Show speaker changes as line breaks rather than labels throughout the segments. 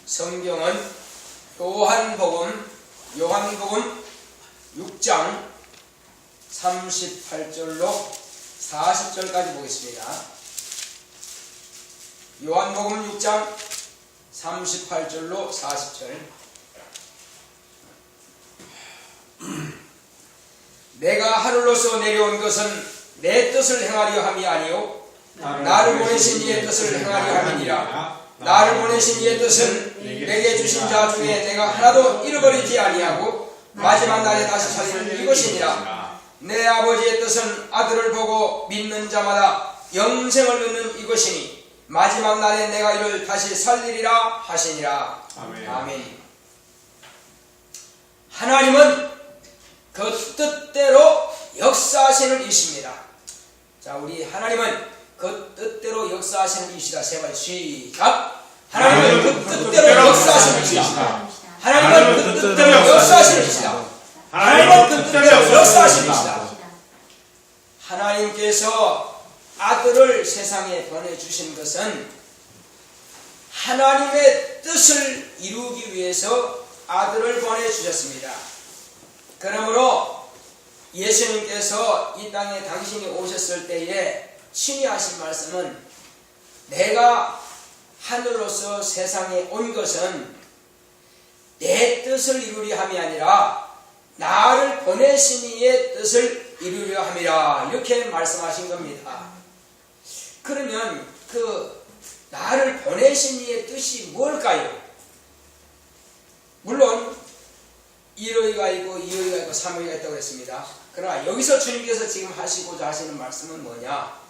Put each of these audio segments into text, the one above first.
성경은 요한복음 6장 38절로 40절까지 보겠습니다. 요한복음 6장 38절로 40절. 내가 하늘로서 내려온 것은 내 뜻을 행하려 함이 아니요 나를 보내신 이의 뜻을 행하려 함이니라. 나를 보내신 이의 뜻은 내게 주신 자 중에 내가 하나도 잃어버리지 아니하고 마지막 날에 다시 살리는 이것이니라. 내 아버지의 뜻은 아들을 보고 믿는 자마다 영생을 얻는 이것이니 마지막 날에 내가 이를 다시 살리리라 하시니라.
아멘.
아멘. 하나님은 그 뜻대로 역사하시는 이십니다. 자, 우리 하나님은 그 뜻대로 역사하시는 이시다. 제발 시작. 하나님은 그 뜻대로 역사하시는 이시다. 하나님은 그 뜻대로 역사하시는 이시다. 하나님은 그 뜻대로 역사하시는 이시다. 하나님께서 아들을 세상에 보내주신 것은 하나님의 뜻을 이루기 위해서 아들을 보내주셨습니다. 그러므로 예수님께서 이 땅에 당신이 오셨을 때에 친히 하신 말씀은 내가 하늘로서 세상에 온 것은 내 뜻을 이루려 함이 아니라 나를 보내신 이의 뜻을 이루려 함이라, 이렇게 말씀하신 겁니다. 그러면 그 나를 보내신 이의 뜻이 뭘까요? 물론 1의가 있고 2의가 있고 3의가 있다고 했습니다. 그러나 여기서 주님께서 지금 하시고자 하시는 말씀은 뭐냐?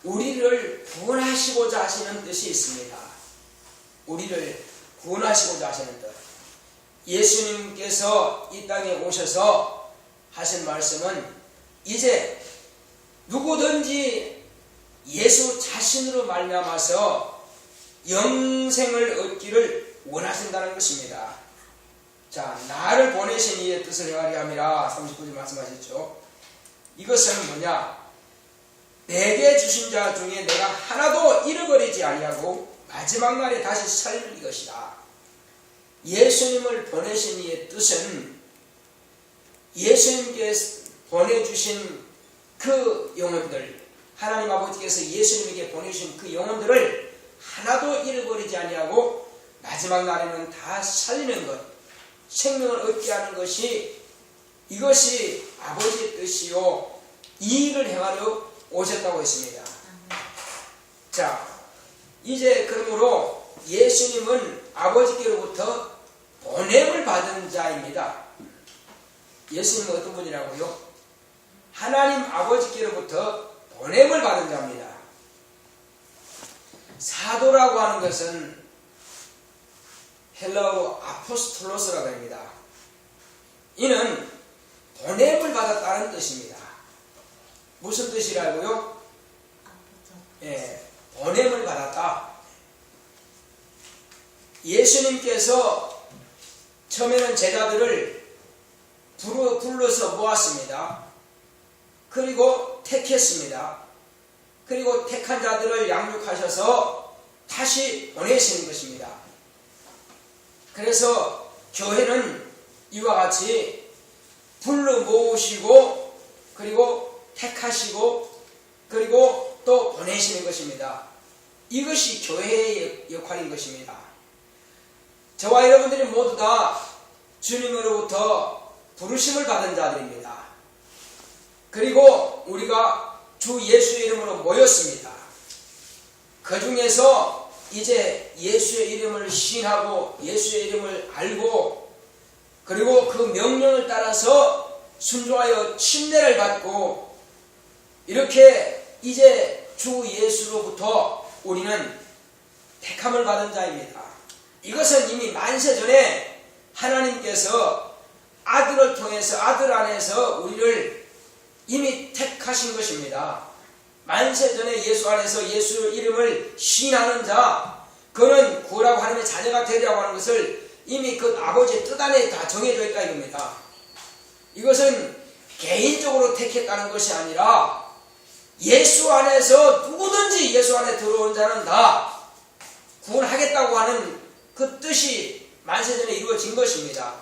우리를 구원하시고자 하시는 뜻이 있습니다. 우리를 구원하시고자 하시는 뜻. 예수님께서 이 땅에 오셔서 하신 말씀은 이제 누구든지 예수 자신으로 말미암아서 영생을 얻기를 원하신다는 것입니다. 자, 나를 보내신 이의 뜻을 행하려 함이라 39절 말씀하셨죠. 이것은 뭐냐? 내게 주신 자 중에 내가 하나도 잃어버리지 아니하고 마지막 날에 다시 살릴 것이다. 예수님을 보내신 이의 뜻은 예수님께서 보내주신 그 영혼들, 하나님 아버지께서 예수님에게 보내주신 그 영혼들을 하나도 잃어버리지 아니하고 마지막 날에는 다 살리는 것, 생명을 얻게 하는 것이, 이것이 아버지의 뜻이요 이 일을 행하려 오셨다고 했습니다. 자, 이제 그러므로 예수님은 아버지께로부터 보냄을 받은 자입니다. 예수님은 어떤 분이라고요? 하나님 아버지께로부터 보냄을 받은 자입니다. 사도라고 하는 것은 헬라어로 아포스톨로스라고 합니다. 이는 보냄을 받았다는 뜻입니다. 무슨 뜻이라고요? 보냄을 받았다. 예수님께서 처음에는 제자들을 불러서 모았습니다. 그리고 택했습니다. 그리고 택한 자들을 양육하셔서 다시 보내시는 것입니다. 그래서 교회는 이와 같이 불러 모으시고 그리고 택하시고 그리고 또 보내시는 것입니다. 이것이 교회의 역할인 것입니다. 저와 여러분들이 모두 다 주님으로부터 부르심을 받은 자들입니다. 그리고 우리가 주 예수의 이름으로 모였습니다. 그 중에서 이제 예수의 이름을 시인하고 예수의 이름을 알고 그리고 그 명령을 따라서 순종하여 침례를 받고 이렇게 이제 주 예수로부터 우리는 택함을 받은 자입니다. 이것은 이미 만세전에 하나님께서 아들을 통해서 아들 안에서 우리를 이미 택하신 것입니다. 만세전에 예수 안에서 예수 이름을 시인하는 자, 그는 구원하고 하나님의 자녀가 되리라고 하는 것을 이미 그 아버지의 뜻 안에 다 정해져 있다 이겁니다. 이것은 개인적으로 택했다는 것이 아니라 예수 안에서 누구든지 예수 안에 들어온 자는 다 구원하겠다고 하는 그 뜻이 만세전에 이루어진 것입니다.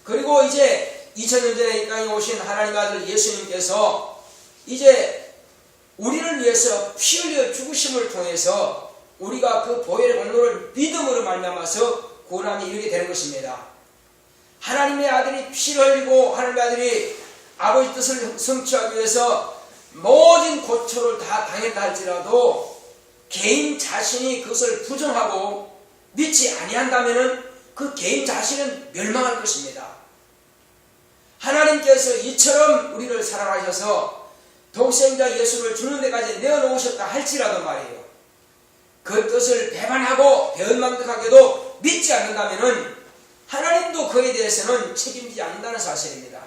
그리고 이제 2000년 전에 이 땅에 오신 하나님의 아들 예수님께서 이제 우리를 위해서 피 흘려 죽으심을 통해서 우리가 그 보혈의 공로를 믿음으로 말미암아서 구원함에 이르게 되는 것입니다. 하나님의 아들이 피를 흘리고 하나님의 아들이 아버지 뜻을 성취하기 위해서 모든 고초를 다 당했다 할지라도 개인 자신이 그것을 부정하고 믿지 아니한다면 그 개인 자신은 멸망할 것입니다. 하나님께서 이처럼 우리를 사랑하셔서 독생자 예수를 주는 데까지 내어놓으셨다 할지라도 말이에요. 그 뜻을 배반하고 배은망덕하게도 믿지 않는다면 하나님도 그에 대해서는 책임지지 않는다는 사실입니다.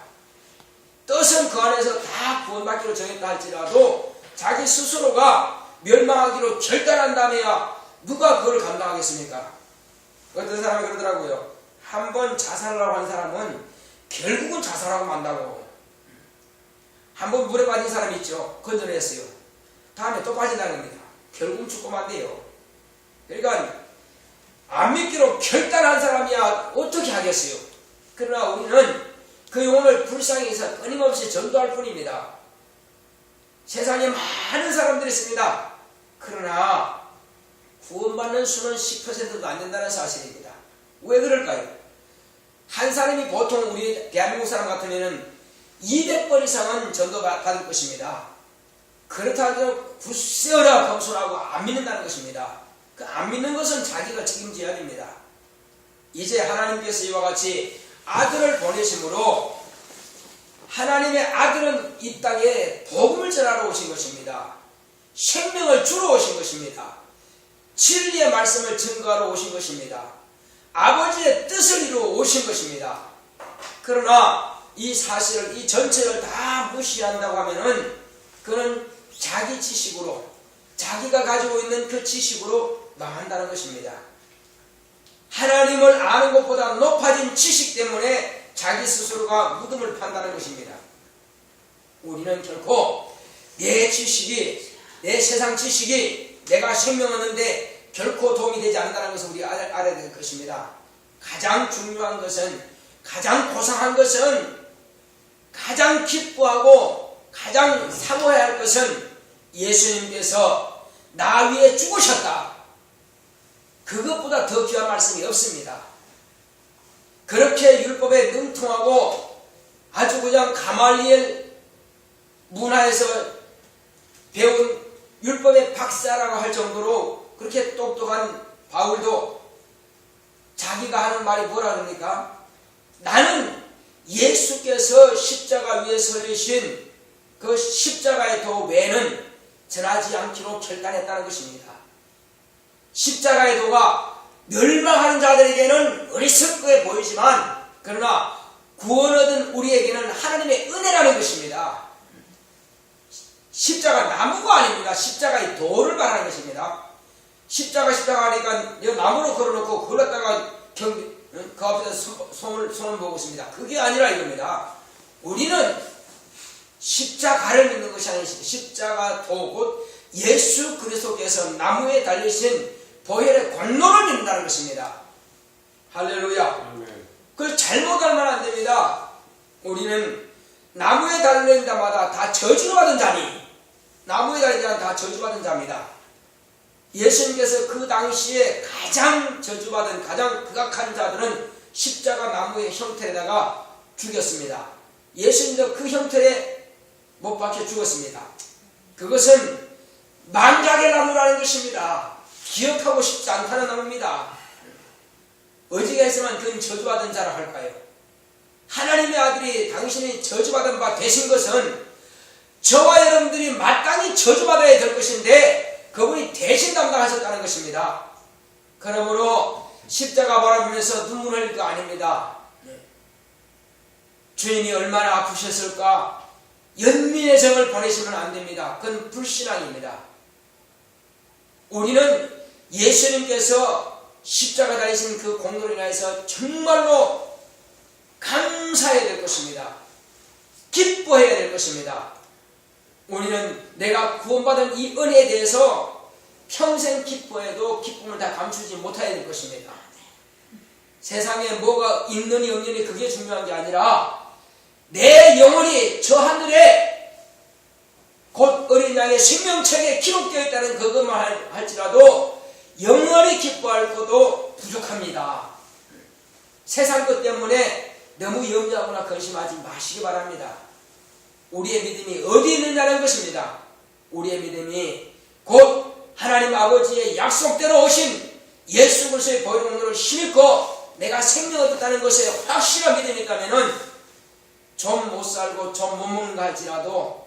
뜻은 그 안에서 다 구원받기로 정했다 할지라도 자기 스스로가 멸망하기로 결단한다며야 누가 그걸 감당하겠습니까? 어떤 사람이 그러더라고요. 한번 자살하려고 한 사람은 결국은 자살하고 만다고. 한번 물에 빠진 사람이 있죠. 건져냈어요. 다음에 또 빠진다는 겁니다. 결국은 죽고 만대요. 그러니까 안 믿기로 결단한 사람이야 어떻게 하겠어요? 그러나 우리는 그 영혼을 불쌍히 해서 끊임없이 전도할 뿐입니다. 세상에 많은 사람들이 있습니다. 그러나 구원받는 수는 10%도 안 된다는 사실입니다. 왜 그럴까요? 한 사람이 보통 우리 대한민국 사람 같으면 200번 이상은 전도받을 것입니다. 그렇다고 굳세어라 겸손하고 안 믿는다는 것입니다. 그 안 믿는 것은 자기가 책임져야 됩니다. 이제 하나님께서 이와 같이 아들을 보내심으로 하나님의 아들은 이 땅에 복음을 전하러 오신 것입니다. 생명을 주러 오신 것입니다. 진리의 말씀을 증거하러 오신 것입니다. 아버지의 뜻을 이루어 오신 것입니다. 그러나 이 사실을, 이 전체를 다 무시한다고 하면은 그는 자기 지식으로, 자기가 가지고 있는 그 지식으로 망한다는 것입니다. 하나님을 아는 것보다 높아진 지식 때문에 자기 스스로가 무덤을 판다는 것입니다. 우리는 결코 내 지식이, 내 세상 지식이 내가 생명 얻는데 결코 도움이 되지 않는다는 것을 우리가 알아야 될 것입니다. 가장 중요한 것은, 가장 고상한 것은, 가장 기뻐하고 가장 사모해야 할 것은 예수님께서 나 위에 죽으셨다. 그것보다 더 귀한 말씀이 없습니다. 그렇게 율법에 능통하고 아주 그냥 가말리엘 문화에서 배운 율법의 박사라고 할 정도로 그렇게 똑똑한 바울도 자기가 하는 말이 뭐라 그럽니까? 나는 예수께서 십자가 위에 서리신 그 십자가의 도 외에는 전하지 않기로 결단했다는 것입니다. 십자가의 도가 멸망하는 자들에게는 어리석게 보이지만 그러나 구원 얻은 우리에게는 하나님의 은혜라는 것입니다. 십자가 나무가 아닙니다. 십자가의 도를 말하는 것입니다. 십자가 하니까 나무로 걸어놓고 걸었다가 그 앞에서 손을 보고 있습니다. 그게 아니라 이겁니다. 우리는 십자가를 믿는 것이 아니라 십자가 도 곧 예수 그리스도께서 나무에 달리신 보혈의 권노를 믿는다는 것입니다. 할렐루야. 그걸 잘못 알면 안 됩니다. 우리는 나무에 달린 자마다 다 저주받은 자니, 나무에 달린 자는 다 저주받은 자입니다. 예수님께서 그 당시에 가장 저주받은, 가장 극악한 자들은 십자가 나무의 형태에다가 죽였습니다. 예수님도 그 형태에 못 박혀 죽었습니다. 그것은 망각의 나무라는 것입니다. 기억하고 싶지 않다는 나무입니다. 어지가 했으면 그는 저주받은 자라 할까요? 하나님의 아들이 당신이 저주받은 바 되신 것은 저와 여러분들이 마땅히 저주받아야 될 것인데 그분이 대신 담당하셨다는 것입니다. 그러므로 십자가 바라보면서 눈물 흘릴 거 아닙니다. 주님이 얼마나 아프셨을까? 연민의 정을 보내시면 안 됩니다. 그건 불신앙입니다. 우리는 예수님께서 십자가 달리신 그 공로로 인해서 정말로 감사해야 될 것입니다. 기뻐해야 될 것입니다. 우리는 내가 구원받은 이 은혜에 대해서 평생 기뻐해도 기쁨을 다 감추지 못해야 될 것입니다. 세상에 뭐가 있느니 없느니 그게 중요한 게 아니라 내 영혼이 저 하늘에 곧 어린 양의 생명책에 기록되어 있다는 그것만 할지라도 영원히 기뻐할 것도 부족합니다. 세상 것 때문에 너무 염려하거나 근심하지 마시기 바랍니다. 우리의 믿음이 어디 있느냐는 것입니다. 우리의 믿음이 곧 하나님 아버지의 약속대로 오신 예수 그리스도의 보혈의 능력을 힘입고 내가 생명을 얻었다는 것에 확실한 믿음이 있다면 좀 못 살고 좀 못 먹는다 할지라도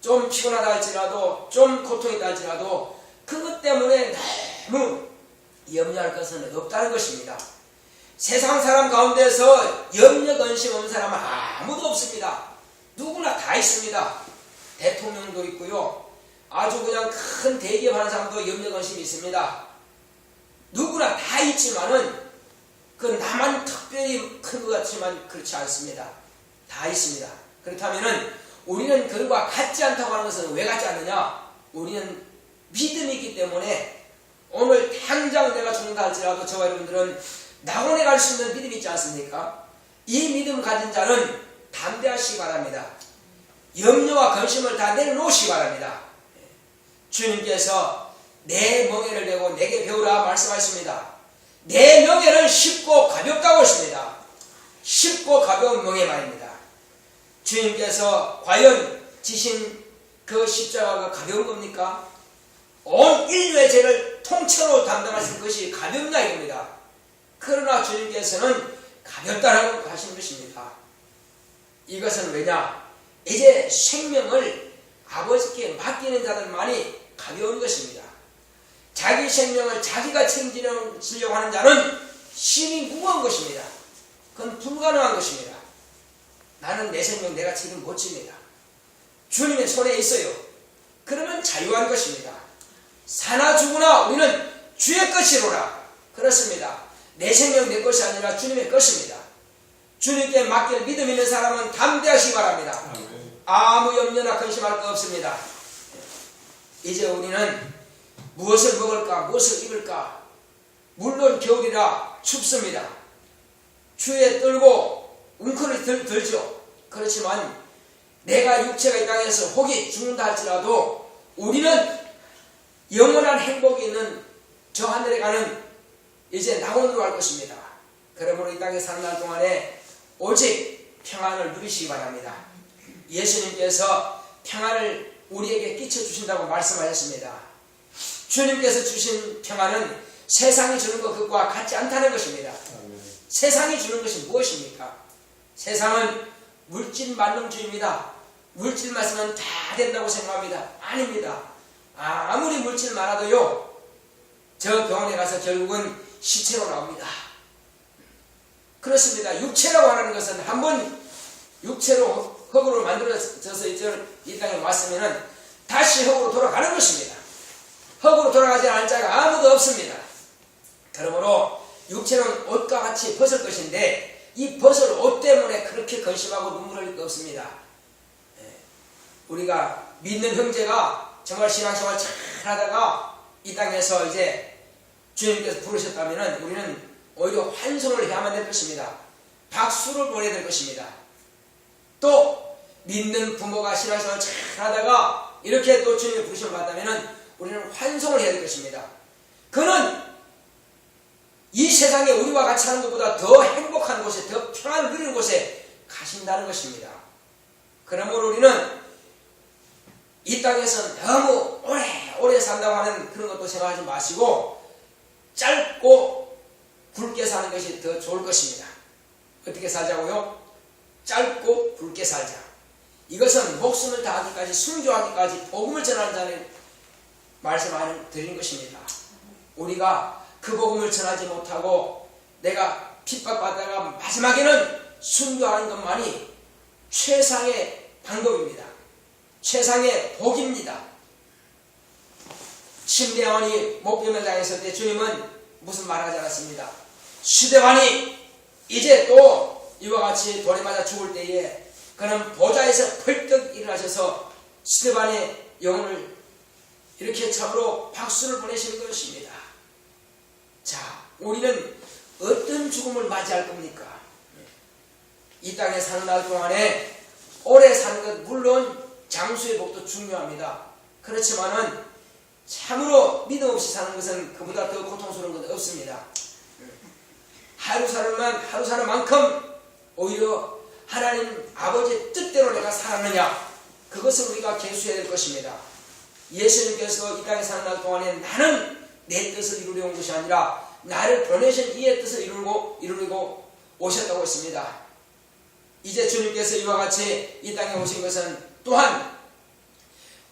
좀 피곤하다 할지라도 좀 고통이 있다 할지라도 그것 때문에 너무 염려할 것은 없다는 것입니다. 세상 사람 가운데서 염려 근심 없는 사람은 아무도 없습니다. 누구나 다 있습니다. 대통령도 있고요. 아주 그냥 큰 대기업 하는 사람도 염려 근심이 있습니다. 누구나 다 있지만은 그 나만 특별히 큰 것 같지만 그렇지 않습니다. 다 있습니다. 그렇다면은 우리는 그들과 같지 않다고 하는 것은 왜 같지 않느냐? 우리는 믿음이 있기 때문에 오늘 당장 내가 죽는다 할지라도 저와 여러분들은 낙원에 갈 수 있는 믿음이 있지 않습니까? 이 믿음 가진 자는 담대하시기 바랍니다. 염려와 근심을 다 내려놓으시기 바랍니다. 주님께서 내 멍에를 메고 내게 배우라 말씀하십니다. 내 멍에는 쉽고 가볍다고 했습니다. 쉽고 가벼운 멍에 말입니다. 주님께서 과연 지신 그 십자가가 가벼운 겁니까? 온 인류의 죄를 통째로 담당하신 것이 가볍냐 이겁니다. 그러나 주님께서는 가볍다라고 하시는 것입니다. 이것은 왜냐? 이제 생명을 아버지께 맡기는 자들만이 가벼운 것입니다. 자기 생명을 자기가 책임지려고 하는 자는 심히 무거운 것입니다. 그건 불가능한 것입니다. 나는 내 생명 내가 책임 못 집니다. 주님의 손에 있어요. 그러면 자유한 것입니다. 사나 죽으나 우리는 주의 것이로라. 그렇습니다. 내 생명 내 것이 아니라 주님의 것입니다. 주님께 맡길 믿음 있는 사람은 담대하시기 바랍니다. 아무 염려나 근심할 거 없습니다. 이제 우리는 무엇을 먹을까 무엇을 입을까, 물론 겨울이라 춥습니다. 추위에 떨고 웅크를 들죠. 그렇지만 내가 육체가 이 땅에서 혹이 죽는다 할지라도 우리는 영원한 행복이 있는 저 하늘에 가는 이제 낙원으로 갈 것입니다. 그러므로 이 땅에 사는 날 동안에 오직 평안을 누리시기 바랍니다. 예수님께서 평안을 우리에게 끼쳐주신다고 말씀하셨습니다. 주님께서 주신 평안은 세상이 주는 것과 같지 않다는 것입니다. 세상이 주는 것이 무엇입니까? 세상은 물질 만능주의입니다. 물질만 쓰면 다 된다고 생각합니다. 아닙니다. 아무리 물질 많아도요, 저 병원에 가서 결국은 시체로 나옵니다. 그렇습니다. 육체라고 하는 것은 한번 육체로 흙으로 만들어져서 이 땅에 왔으면 다시 흙으로 돌아가는 것입니다. 흙으로 돌아가지 않을 자가 아무도 없습니다. 그러므로 육체는 옷과 같이 벗을 것인데 이 벗을 옷 때문에 그렇게 근심하고 눈물 흘릴 거 없습니다. 우리가 믿는 형제가 정말 신앙생활 잘 하다가 이 땅에서 이제 주님께서 부르셨다면 우리는 오히려 환송을 해야만 될 것입니다. 박수를 보내야 될 것입니다. 또 믿는 부모가 신앙생활 잘 하다가 이렇게 또 주님의 부르심을 받다면 우리는 환송을 해야 될 것입니다. 그는 이 세상에 우리와 같이 하는 것보다 더 행복한 곳에, 더 평안을 누리는 곳에 가신다는 것입니다. 그러므로 우리는 이 땅에서 너무 오래 산다고 하는 그런 것도 생각하지 마시고 짧고 굵게 사는 것이 더 좋을 것입니다. 어떻게 살자고요? 짧고 굵게 살자. 이것은 목숨을 다하기까지, 순교하기까지 복음을 전하는 자는 말씀을 드리는 것입니다. 우리가 그 복음을 전하지 못하고 내가 핍박받다가 마지막에는 순교하는 것만이 최상의 방법입니다. 최상의 복입니다. 심대원이 목병을 당했을 때 주님은 무슨 말하지 않았습니다. 시대관이 이제 또 이와 같이 돌에 맞아 죽을 때에 그는 보좌에서 펄떡 일어나셔서 스데반의 영혼을 이렇게 참으로 박수를 보내시는 것입니다. 자, 우리는 어떤 죽음을 맞이할 겁니까? 이 땅에 사는 날 동안에 오래 사는 것 물론 장수의 복도 중요합니다. 그렇지만은 참으로 믿음 없이 사는 것은 그보다 더 고통스러운 건 없습니다. 하루 사는 만큼 오히려 하나님 아버지의 뜻대로 내가 살았느냐, 그것을 우리가 계수해야 될 것입니다. 예수님께서 이 땅에 사는 날 동안에 나는 내 뜻을 이루려 온 것이 아니라 나를 보내신 이의 뜻을 이루려고 오셨다고 했습니다. 이제 주님께서 이와 같이 이 땅에 오신 것은 또한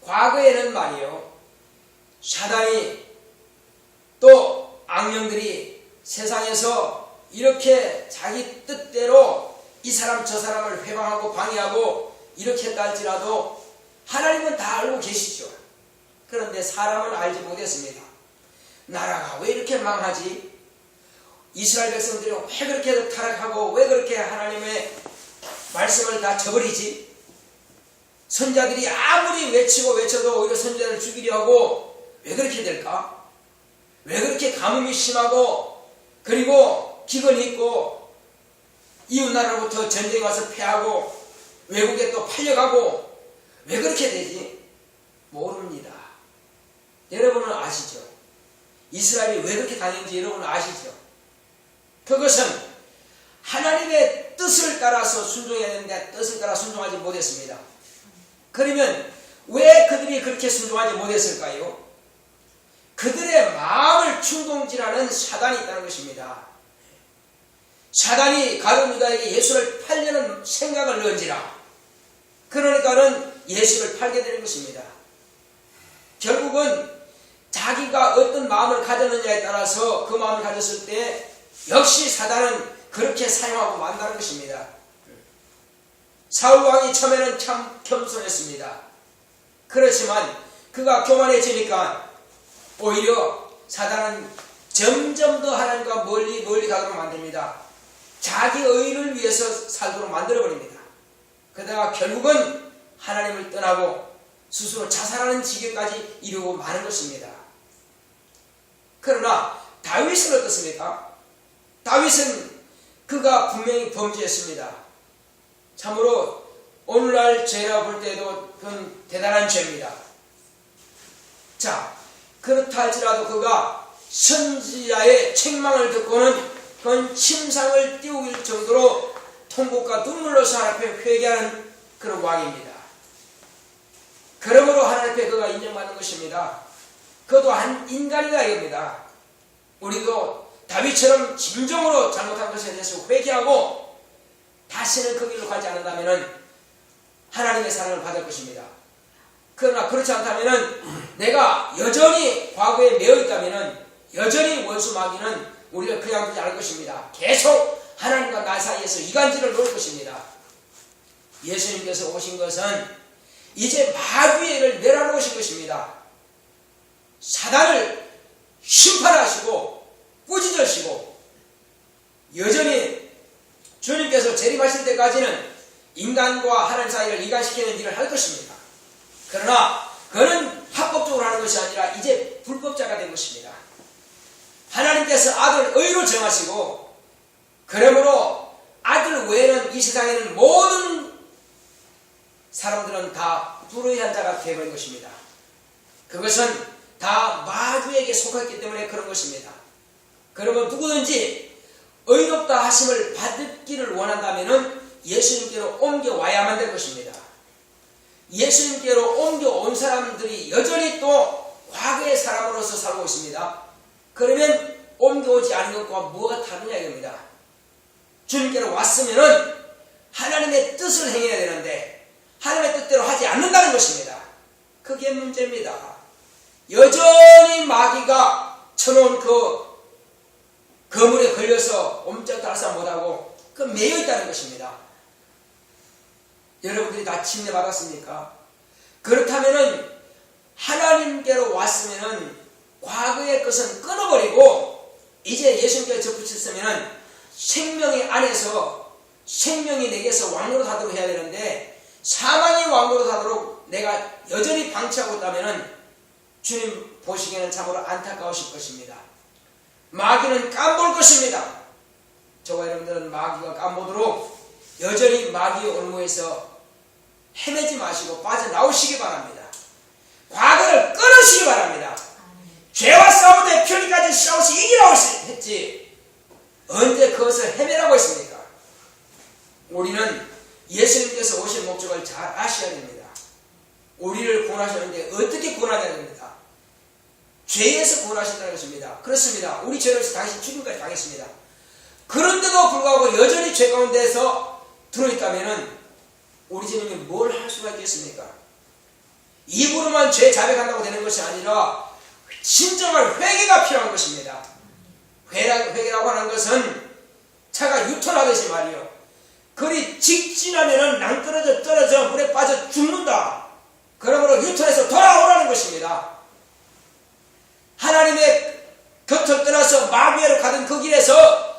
과거에는 말이요, 사단이 또 악령들이 세상에서 이렇게 자기 뜻대로 이 사람 저 사람을 회방하고 방해하고 이렇게 했다 할지라도 하나님은 다 알고 계시죠. 그런데 사람은 알지 못했습니다. 나라가 왜 이렇게 망하지? 이스라엘 백성들이 왜 그렇게 타락하고 왜 그렇게 하나님의 말씀을 다 저버리지? 선자들이 아무리 외쳐도 오히려 선자를 죽이려 하고 왜 그렇게 될까? 왜 그렇게 가뭄이 심하고 그리고 기근이 있고 이웃나라로부터 전쟁이 와서 패하고 외국에 또 팔려가고 왜 그렇게 되지? 모릅니다. 여러분은 아시죠? 이스라엘이 왜 그렇게 다녔는지 여러분은 아시죠? 그것은 하나님의 뜻을 따라서 순종해야 되는데 뜻을 따라 순종하지 못했습니다. 그러면 왜 그들이 그렇게 순종하지 못했을까요? 그들의 마음을 충동질하는 사단이 있다는 것입니다. 사단이 가룟 유다에게 예수를 팔려는 생각을 넣은지라, 그러니까는 예수를 팔게 되는 것입니다. 결국은 자기가 어떤 마음을 가졌느냐에 따라서 그 마음을 가졌을 때 역시 사단은 그렇게 사용하고 만다는 것입니다. 사울왕이 처음에는 참 겸손했습니다. 그렇지만 그가 교만해지니까 오히려 사단은 점점 더 하나님과 멀리 가도록 만듭니다. 자기 의를 위해서 살도록 만들어버립니다. 그러다가 결국은 하나님을 떠나고 스스로 자살하는 지경까지 이루고 마는 것입니다. 그러나 다윗은 어떻습니까? 다윗은 그가 분명히 범죄했습니다. 참으로 오늘날 죄라 볼 때도 그건 대단한 죄입니다. 자, 그렇다 할지라도 그가 선지자의 책망을 듣고는 그건 침상을 띄우길 정도로 통곡과 눈물로서 하나님 앞에 회개하는 그런 왕입니다. 그러므로 하나님 앞에 그가 인정받는 것입니다. 그도 한 인간이다 이겁니다. 우리도 다윗처럼 진정으로 잘못한 것에 대해서 회개하고 다시는 그 길로 가지 않는다면 하나님의 사랑을 받을 것입니다. 그러나 그렇지 않다면 내가 여전히 과거에 매여 있다면 여전히 원수 마귀는 우리를 그냥 두지 않을 것입니다. 계속 하나님과 나 사이에서 이간질을 놓을 것입니다. 예수님께서 오신 것은 이제 마귀를 멸하러 오신 것입니다. 사단을 심판하시고 꾸짖으시고 여전히 주님께서 재림하실 때까지는 인간과 하나님 사이를 이간시키는 일을 할 것입니다. 그러나 그는 합법적으로 하는 것이 아니라 이제 불법자가 된 것입니다. 하나님께서 아들을 의로 정하시고 그러므로 아들 외에는 이 세상에는 모든 사람들은 다 불의한 자가 되어버린 것입니다. 그것은 다 마귀에게 속했기 때문에 그런 것입니다. 그러면 누구든지 의롭다 하심을 받기를 원한다면 예수님께로 옮겨와야만 될 것입니다. 예수님께로 옮겨온 사람들이 여전히 또 과거의 사람으로서 살고 있습니다. 그러면 옮겨오지 않은 것과 뭐가 다르냐 이겁니다. 주님께로 왔으면은 하나님의 뜻을 행해야 되는데 하나님의 뜻대로 하지 않는다는 것입니다. 그게 문제입니다. 여전히 마귀가 쳐놓은 그 거물에 걸려서 옴짝달싹 못하고 그 매여 있다는 것입니다. 여러분들이 다 침례 받았습니까? 그렇다면은 하나님께로 왔으면은 과거의 것은 끊어버리고 이제 예수님께 접붙였으면은 생명의 안에서 생명이 내게서 왕노릇 하도록 해야 되는데 사망이 왕노릇 하도록 내가 여전히 방치하고 있다면은 주님 보시기에는 참으로 안타까우실 것입니다. 마귀는 깜볼 것입니다. 저와 여러분들은 마귀가 깜보도록 여전히 마귀의 올무에서 헤매지 마시고 빠져나오시기 바랍니다. 과거를 끊으시기 바랍니다. 죄와 싸우되 편리까지 싸워서 이기라고 했지 언제 그것을 헤매라고 했습니까? 우리는 예수님께서 오신 목적을 잘 아셔야 됩니다. 우리를 구원하셨는데 어떻게 구원하냐는 겁니다. 죄에서 구원하신다는 것입니다. 그렇습니다. 우리 죄로 해서 당신 죽음까지 당했습니다. 그런데도 불구하고 여전히 죄 가운데서 들어있다면 우리 주님이 뭘 할 수가 있겠습니까? 입으로만 죄 자백한다고 되는 것이 아니라 진정한 회개가 필요한 것입니다. 회개라고 하는 것은 차가 유턴하듯이 말이요. 그리 직진하면은 낭떠러져 물에 빠져 죽는다. 그러므로 유턴해서 돌아오라는 것입니다. 하나님의 곁을 떠나서 마귀로 가던 그 길에서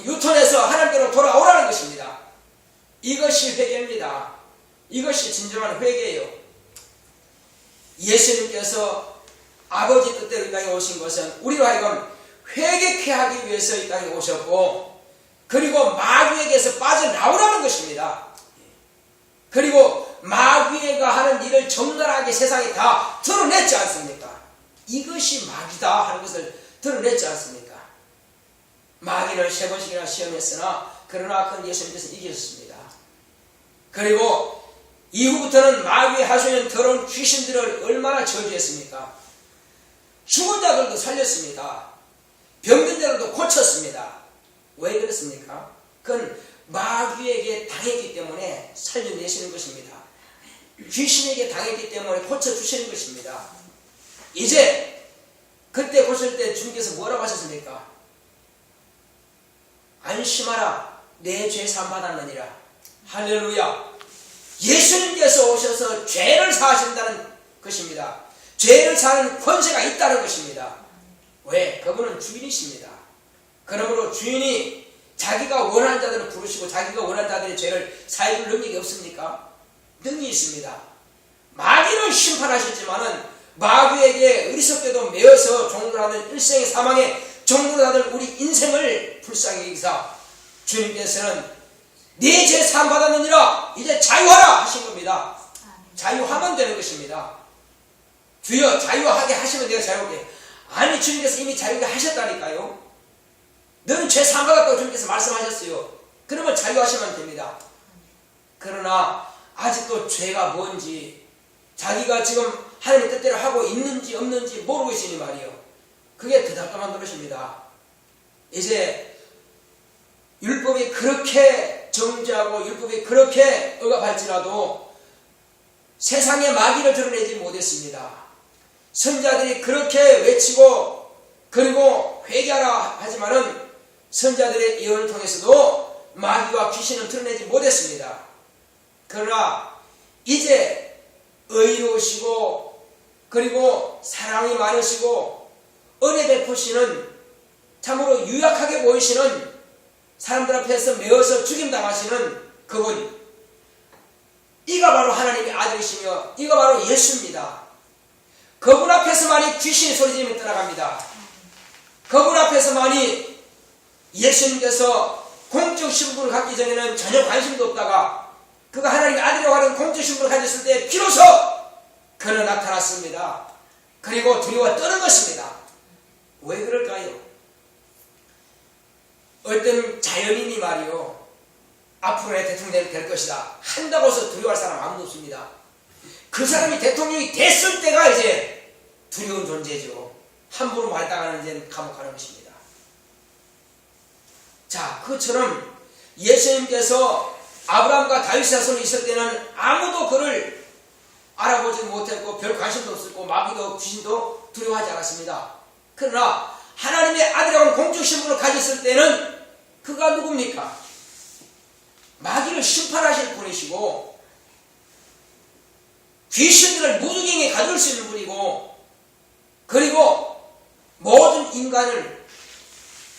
유턴해서 하나님께로 돌아오라는 것입니다. 이것이 회개입니다. 이것이 진정한 회개예요. 예수님께서 아버지 뜻대로 이 땅에 오신 것은 우리로 하여금 회개케 하기 위해서 이 땅에 오셨고, 그리고 마귀에게서 빠져나오라는 것입니다. 그리고 마귀가 하는 일을 적나라하게 세상에 다 드러냈지 않습니까? 이것이 마귀다 하는 것을 드러냈지 않습니까? 마귀는 3번씩이나 시험했으나 그러나 그건 예수님께서 이기셨습니다. 그리고 이후부터는 마귀의 하소연 더러운 귀신들을 얼마나 저주했습니까? 죽은 자들도 살렸습니다. 병든 자들도 고쳤습니다. 왜 그렇습니까? 그건 마귀에게 당했기 때문에 살려내시는 것입니다. 귀신에게 당했기 때문에 고쳐주시는 것입니다. 이제 그때 고칠 때 주님께서 뭐라고 하셨습니까? 안심하라, 내 죄 사함받았느니라. 할렐루야. 예수님께서 오셔서 죄를 사하신다는 것입니다. 죄를 사는 권세가 있다는 것입니다. 왜? 그분은 주인이십니다. 그러므로 주인이 자기가 원하는 자들을 부르시고 자기가 원하는 자들의 죄를 사해줄 능력이 없습니까? 능력이 있습니다. 마귀는 심판하셨지만은 마귀에게 어리석게도 매어서 종로하는 일생의 사망에 종로하는 우리 인생을 불쌍히 여기사 주님께서는 네 죄 사함받았느니라 이제 자유하라 하신 겁니다. 자유하면 되는 것입니다. 주여 자유하게 하시면 내가 자유하게. 아니 주님께서 이미 자유하게 하셨다니까요. 너는 죄 사함받았다고 주님께서 말씀하셨어요. 그러면 자유하시면 됩니다. 그러나 아직도 죄가 뭔지 자기가 지금 하나님의 뜻대로 하고 있는지 없는지 모르고 있으니 말이요. 그게 대답감한 노릇입니다. 이제 율법이 그렇게 정죄하고 율법이 그렇게 억압할지라도 세상의 마귀를 드러내지 못했습니다. 선자들이 그렇게 외치고 그리고 회개하라 하지만은 선자들의 예언을 통해서도 마귀와 귀신을 드러내지 못했습니다. 그러나 이제 의로우시고 그리고 사랑이 많으시고 은혜 베푸시는 참으로 유약하게 보이시는 사람들 앞에서 메어서 죽임당하시는 그분, 이가 바로 하나님의 아들이시며 이가 바로 예수입니다. 그분 앞에서만이 귀신이 소리지르며 떠나갑니다. 그분 앞에서만이 예수님께서 공적 신분을 갖기 전에는 전혀 관심도 없다가 그가 하나님의 아들이라고 하는 공적 신분을 가졌을 때 비로소 그는 나타났습니다. 그리고 두려워 떠는 것입니다. 왜 그럴까요? 어떤 자연인이 말이요, 앞으로 내 대통령이 될 것이다 한다고 해서 두려워할 사람 아무도 없습니다. 그 사람이 대통령이 됐을 때가 이제 두려운 존재죠. 함부로 말당하는 이제 감옥 가는 것입니다. 자, 그처럼 예수님께서 아브라함과 다윗의 자손이 있을 때는 아무도 그를 알아보지 못했고 별 관심도 없었고 마귀도 귀신도 두려워하지 않았습니다. 그러나 하나님의 아들이라고 하는 공적 신분을 가졌을 때는 그가 누굽니까? 마귀를 심판하실 분이시고 귀신들을 무주경에 가둘 수 있는 분이고 그리고 모든 인간을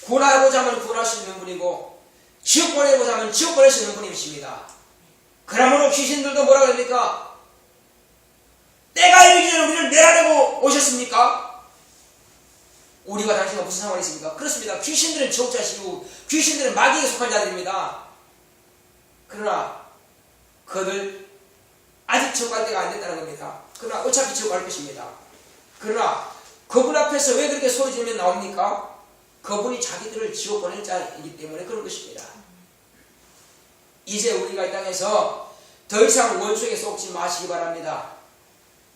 구원하고자 하면 구원할 수 있는 분이고 지옥 보내고자 하면 지옥 보낼 수 있는 분이십니다. 그러므로 귀신들도 뭐라 그럽니까? 때가 이르기 전에 우리를 멸하려고 오셨습니까? 우리와 당신과 무슨 상관이 있습니까? 그렇습니다. 귀신들은 지옥자시고 귀신들은 마귀에 속한 자들입니다. 그러나 그들 아직 지옥 갈 때가 안 됐다는 겁니다. 그러나 어차피 지옥 갈 것입니다. 그러나 그분 앞에서 왜 그렇게 소리 지르면 나옵니까? 그분이 자기들을 지옥 보낼 자이기 때문에 그런 것입니다. 이제 우리가 이 땅에서 더 이상 원수에게 속지 마시기 바랍니다.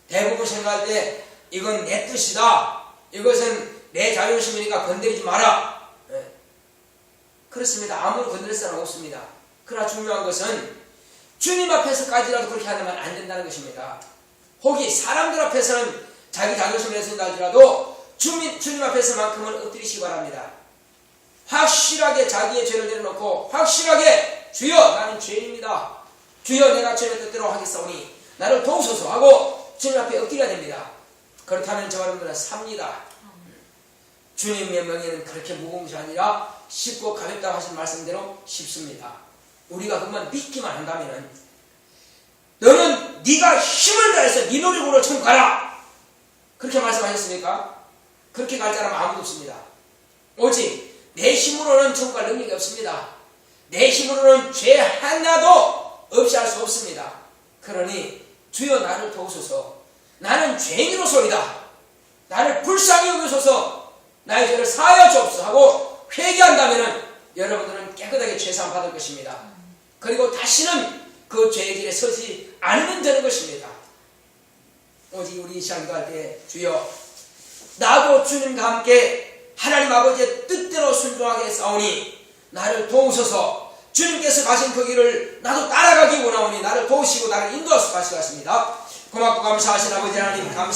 대부분 생각할 때 이건 내 뜻이다. 이것은 내 자존심이니까 건드리지 마라. 그렇습니다. 아무도 건드릴 사람 없습니다. 그러나 중요한 것은 주님 앞에서까지라도 그렇게 하면 안 된다는 것입니다. 혹이 사람들 앞에서는 자기 자존심을 내세운다 할지라도 주님 앞에서만큼은 엎드리시기 바랍니다. 확실하게 자기의 죄를 내려놓고 확실하게 주여 나는 죄인입니다. 주여 내가 주님의 뜻대로 하겠사오니 나를 도우소서 하고 주님 앞에 엎드려야 됩니다. 그렇다면 저와 여러분들은 삽니다. 주님의 명예는 그렇게 무거운 것이 아니라 쉽고 가볍다고 하신 말씀대로 쉽습니다. 우리가 그것만 믿기만 한다면 너는 네가 힘을 다해서 네 노력으로 천국 가라. 그렇게 말씀하셨습니까? 그렇게 갈 사람은 아무도 없습니다. 오직 내 힘으로는 천국 갈 능력이 없습니다. 내 힘으로는 죄 하나도 없이 할 수 없습니다. 그러니 주여 나를 도우소서. 나는 죄인으로소이다. 나를 불쌍히 여기소서. 나의 죄를 사하여 주옵소서 하고 회개한다면 여러분들은 깨끗하게 죄사함 받을 것입니다. 그리고 다시는 그 죄의 길에 서지 않으면 되는 것입니다. 오직 우리 이 시간 갈 때 주여 나도 주님과 함께 하나님 아버지의 뜻대로 순종하게 싸우니 나를 도우소서. 주님께서 가신 그 길을 나도 따라가기 원하오니 나를 도우시고 나를 인도하소서 하시고 하십니다. 고맙고 감사하신 아버지 하나님 감사합니다.